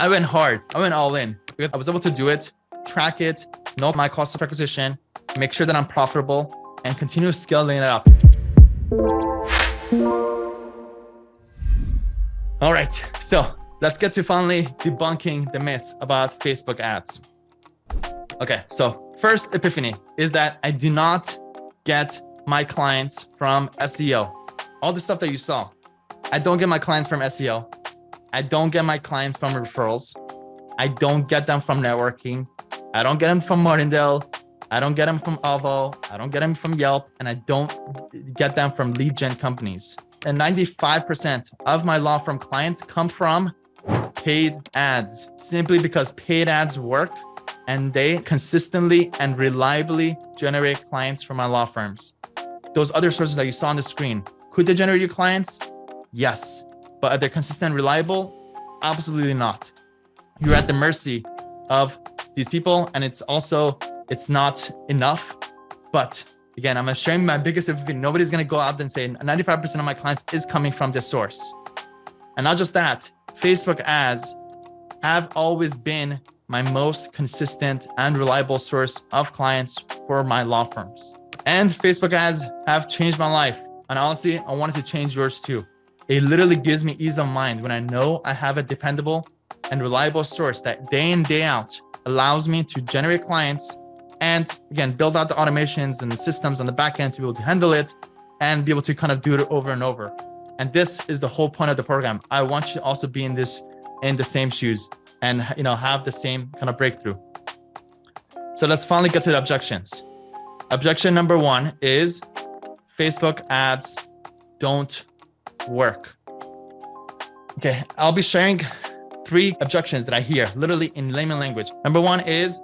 I went hard. I went all in because I was able to do it, track it, know my cost of acquisition, make sure that I'm profitable, and continue scaling it up. All right, so let's get to finally debunking the myths about Facebook ads. Okay, so first epiphany is that I do not get my clients from SEO. All the stuff that you saw. I don't get my clients from SEO. I don't get my clients from referrals. I don't get them from networking. I don't get them from Martindale. I don't get them from Avvo. I don't get them from Yelp. And I don't get them from lead gen companies. And 95% of my law firm clients come from paid ads, simply because paid ads work and they consistently and reliably generate clients for my law firms. Those other sources that you saw on the screen, could they generate you clients? Yes. But are they consistent and reliable? Absolutely not. You're at the mercy of these people, and it's not enough. But again, I'm sharing my biggest epiphany. Nobody's going to go out and say 95% of my clients is coming from this source. And not just that, Facebook ads have always been my most consistent and reliable source of clients for my law firms. And Facebook ads have changed my life. And honestly, I wanted to change yours too. It literally gives me ease of mind when I know I have a dependable and reliable source that day in, day out allows me to generate clients and again, build out the automations and the systems on the back end to be able to handle it and be able to kind of do it over and over. And this is the whole point of the program. I want you to also be in the same shoes and have the same kind of breakthrough. So let's finally get to the objections. Objection number one is Facebook ads don't work. Okay, I'll be sharing 3 objections that I hear literally in layman language. Number one is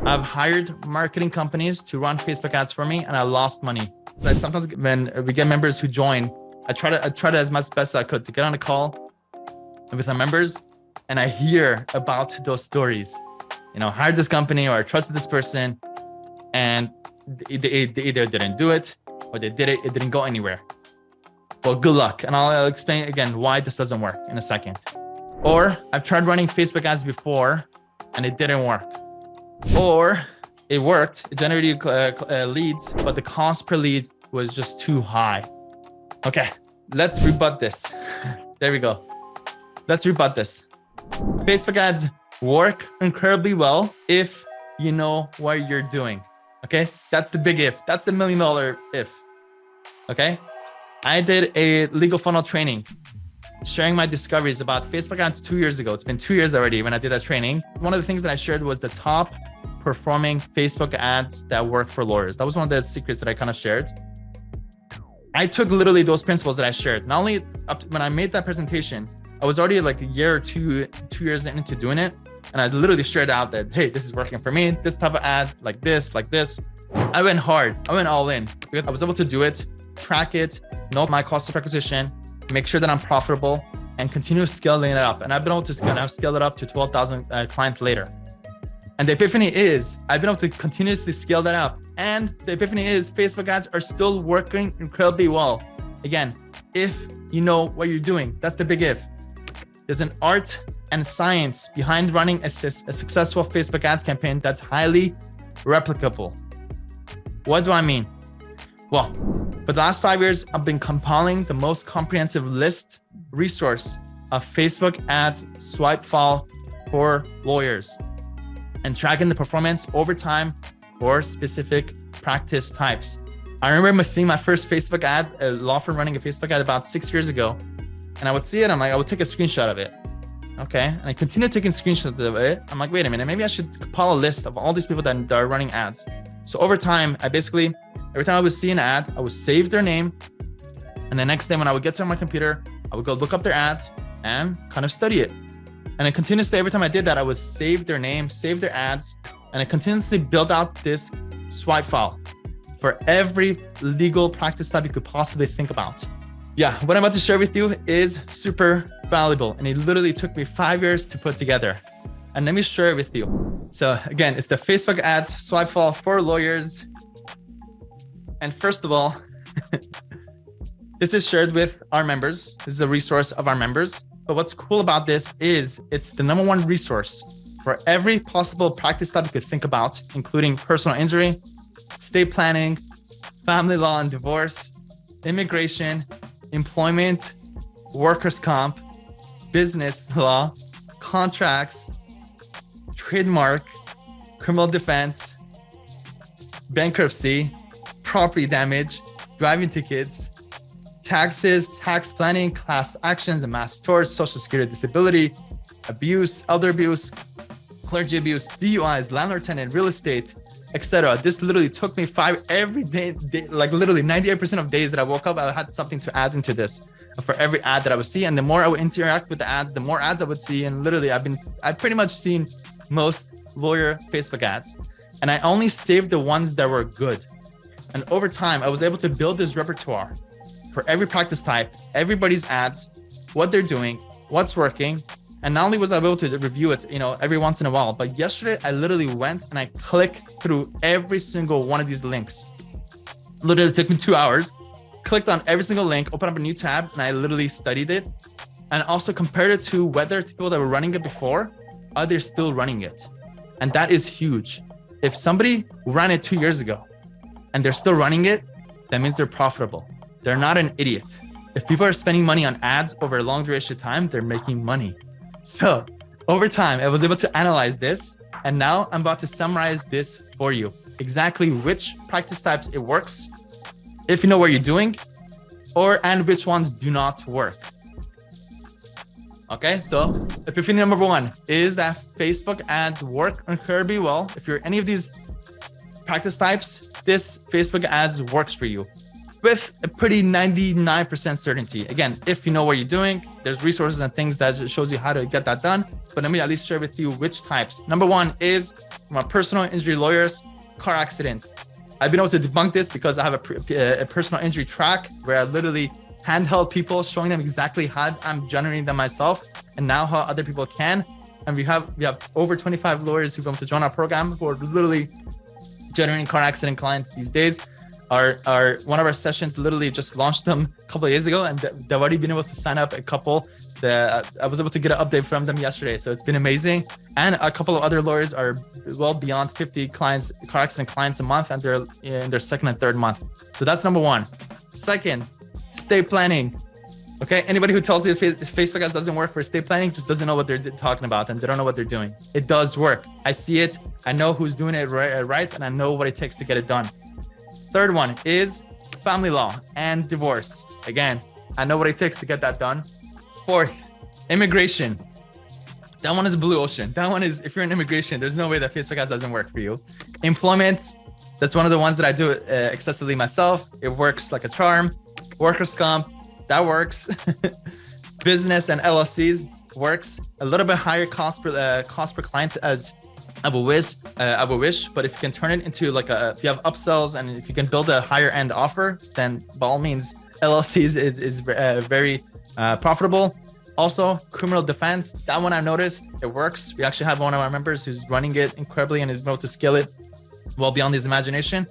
I've hired marketing companies to run Facebook ads for me and I lost money. But sometimes when we get members who join, I try to as much best as I could to get on a call with our members and I hear about those stories. Hired this company or I trusted this person and they either didn't do it or they did it, it didn't go anywhere. Well, good luck. And I'll explain again why this doesn't work in a second. Or I've tried running Facebook ads before and it didn't work. Or it worked, it generated leads, but the cost per lead was just too high. Okay, let's rebut this. There we go. Let's rebut this. Facebook ads work incredibly well if you know what you're doing. Okay, that's the big if. That's the $1 million if. Okay, I did a legal funnel training sharing my discoveries about Facebook ads 2 years ago. It's been 2 years already when I did that training. One of the things that I shared was the top performing Facebook ads that work for lawyers. That was one of the secrets that I kind of shared. I took literally those principles that I shared. Not only when I made that presentation, I was already like a year or 2 years into doing it. And I literally shared out that, hey, this is working for me. This type of ad, like this. I went hard. I went all in because I was able to do it, track it, know my cost of acquisition, make sure that I'm profitable and continue scaling it up. And I've been able to scale it up to 12,000 clients later. And the epiphany is I've been able to continuously scale that up. And the epiphany is Facebook ads are still working incredibly well. Again, if you know what you're doing, that's the big if. There's an art and science behind running a successful Facebook ads campaign that's highly replicable. What do I mean? Well, for the last 5 years, I've been compiling the most comprehensive resource of Facebook ads swipe file for lawyers and tracking the performance over time for specific practice types. I remember seeing my first Facebook ad, a law firm running a Facebook ad about 6 years ago. And I would see it, I would take a screenshot of it. Okay, and I continued taking screenshots of it. I'm like, wait a minute, maybe I should compile a list of all these people that are running ads. So over time, every time I would see an ad, I would save their name. And the next day when I would get to my computer, I would go look up their ads and kind of study it. And then continuously, every time I did that, I would save their name, save their ads, and I continuously build out this swipe file for every legal practice type you could possibly think about. Yeah, what I'm about to share with you is super valuable. And it literally took me 5 years to put together. And let me share it with you. So again, it's the Facebook ads swipe file for lawyers. And first of all, this is shared with our members. This is a resource of our members. But what's cool about this is it's the #1 resource for every possible practice type you could think about, including personal injury, estate planning, family law and divorce, immigration, employment, workers' comp, business law, contracts, trademark, criminal defense, bankruptcy, property damage, driving tickets, taxes, tax planning, class actions and mass torts, social security disability, abuse, elder abuse, clergy abuse, DUIs, landlord-tenant, real estate, etc. This literally took me every day, like literally 98% of days that I woke up, I had something to add into this for every ad that I would see. And the more I would interact with the ads, the more ads I would see. And literally I've pretty much seen most lawyer Facebook ads. And I only saved the ones that were good. And over time, I was able to build this repertoire for every practice type, everybody's ads, what they're doing, what's working. And not only was I able to review it, every once in a while, but yesterday I literally went and I clicked through every single one of these links. Literally took me 2 hours, clicked on every single link, opened up a new tab, and I literally studied it and also compared it to whether people that were running it before, are they still running it? And that is huge. If somebody ran it 2 years ago and they're still running it, that means they're profitable. They're not an idiot. If people are spending money on ads over a long duration of time, they're making money. So over time, I was able to analyze this. And now I'm about to summarize this for you. Exactly which practice types it works, if you know what you're doing, and which ones do not work. Okay, so epiphany #1 is that Facebook ads work incredibly well. If you're any of these practice types, this Facebook ads works for you with a pretty 99% certainty. Again, if you know what you're doing, there's resources and things that shows you how to get that done. But let me at least share with you which types. #1 is from a personal injury lawyers, car accidents. I've been able to debunk this because I have a personal injury track where I literally handheld people, showing them exactly how I'm generating them myself and now how other people can. And we have over 25 lawyers who come to join our program who are literally generating car accident clients these days. One of our sessions literally just launched them a couple of days ago, and they've already been able to sign up a couple. I was able to get an update from them yesterday, so it's been amazing. And a couple of other lawyers are well beyond 50 clients, car accident clients a month, and they're in their second and third month. So that's #1. Second, estate planning. Okay, anybody who tells you Facebook ads doesn't work for estate planning just doesn't know what they're talking about, and they don't know what they're doing. It does work. I see it. I know who's doing it right, and I know what it takes to get it done. Third one is family law and divorce. Again, I know what it takes to get that done. Fourth, immigration. That one is a blue ocean. That one is, if you're in immigration, there's no way that Facebook ads doesn't work for you. Employment, that's one of the ones that I do excessively myself. It works like a charm. Workers' comp, that works. Business and LLCs works. A little bit higher cost per client as I would wish, but if you can turn it into if you have upsells and if you can build a higher end offer, then by all means, LLCs is very profitable. Also, criminal defense, that one I noticed, it works. We actually have one of our members who's running it incredibly and is able to scale it well beyond his imagination.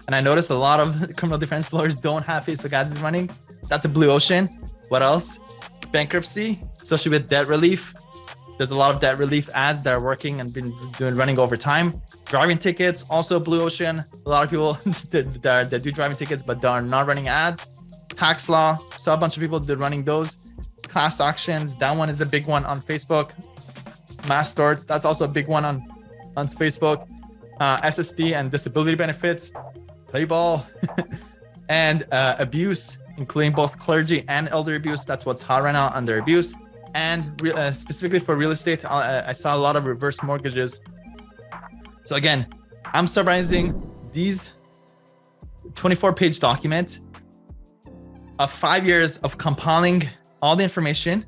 And I noticed a lot of criminal defense lawyers don't have Facebook ads running. That's a blue ocean. What else? Bankruptcy, especially with debt relief. There's a lot of debt relief ads that are working and been running over time. Driving tickets, also blue ocean. A lot of people that do driving tickets, but are not running ads. Tax law, saw a bunch of people running those. Class actions, that one is a big one on Facebook. Mass torts, that's also a big one on Facebook. SSD and disability benefits, play ball, and abuse, including both clergy and elder abuse. That's what's hot right now under abuse. And specifically for real estate, I saw a lot of reverse mortgages. So again, I'm summarizing these 24-page document of 5 years of compiling all the information,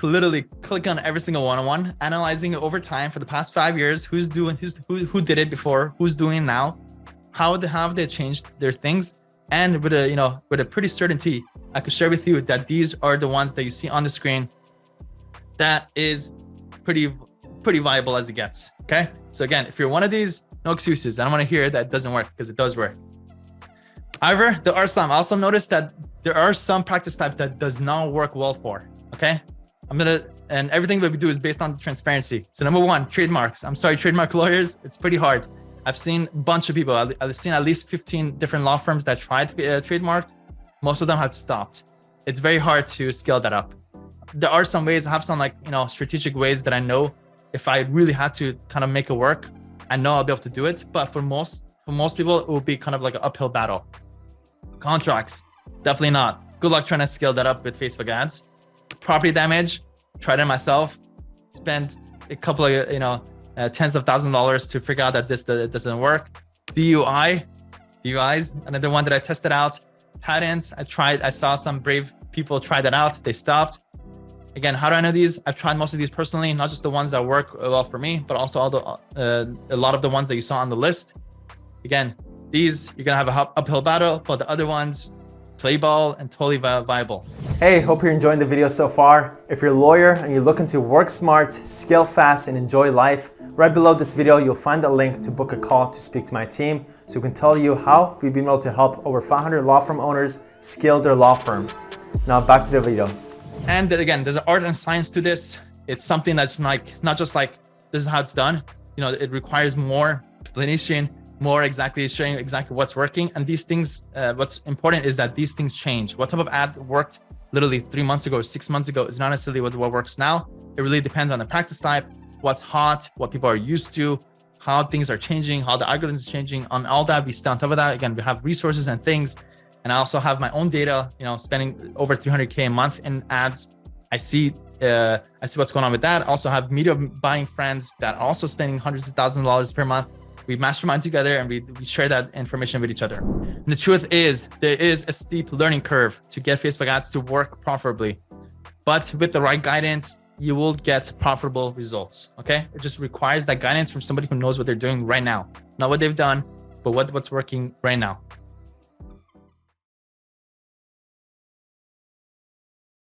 literally click on every single one, analyzing it over time for the past 5 years, who did it before, who's doing now, how have they changed their things, and with a pretty certainty, I could share with you that these are the ones that you see on the screen. That is pretty viable as it gets. Okay, so again, if you're one of these, no excuses. I don't want to hear that it doesn't work, because it does work. However, there are some. I also noticed that there are some practice types that does not work well for. Okay, And everything that we do is based on transparency. So number one, trademarks. I'm sorry, trademark lawyers, it's pretty hard. I've seen a bunch of people. I've seen at least 15 different law firms that tried trademark. Most of them have stopped. It's very hard to scale that up. There are some ways, I have some strategic ways that I know if I really had to kind of make it work, I know I'll be able to do it. But for most people, it will be kind of like an uphill battle. Contracts, definitely not. Good luck trying to scale that up with Facebook ads. Property damage, tried it myself. Spent a couple of tens of thousands of dollars to figure out that this doesn't work. DUIs, another one that I tested out. Patents, I saw some brave people try that out. They stopped. Again, how do I know these? I've tried most of these personally, not just the ones that work well for me, but also a lot of the ones that you saw on the list. Again, these, you're gonna have an uphill battle, but the other ones, play ball and totally viable. Hey, hope you're enjoying the video so far. If you're a lawyer and you're looking to work smart, scale fast, and enjoy life, right below this video, you'll find a link to book a call to speak to my team so we can tell you how we've been able to help over 500 law firm owners scale their law firm. Now back to the video. And again, there's an art and science to this. It's something that's not just like, this is how it's done. It requires more explanation, more exactly showing exactly what's working. And these things, what's important is that these things change. What type of ad worked literally 3 months ago, 6 months ago is not necessarily what works now. It really depends on the practice type, what's hot, what people are used to, how things are changing, how the algorithm is changing. On all that, we stay on top of that. Again, we have resources and things. And I also have my own data, spending over 300K a month in ads. I see what's going on with that. I also have media buying friends that are also spending hundreds of thousands of dollars per month. We mastermind together and we share that information with each other. And the truth is, there is a steep learning curve to get Facebook ads to work profitably. But with the right guidance, you will get profitable results, okay? It just requires that guidance from somebody who knows what they're doing right now. Not what they've done, but what's working right now.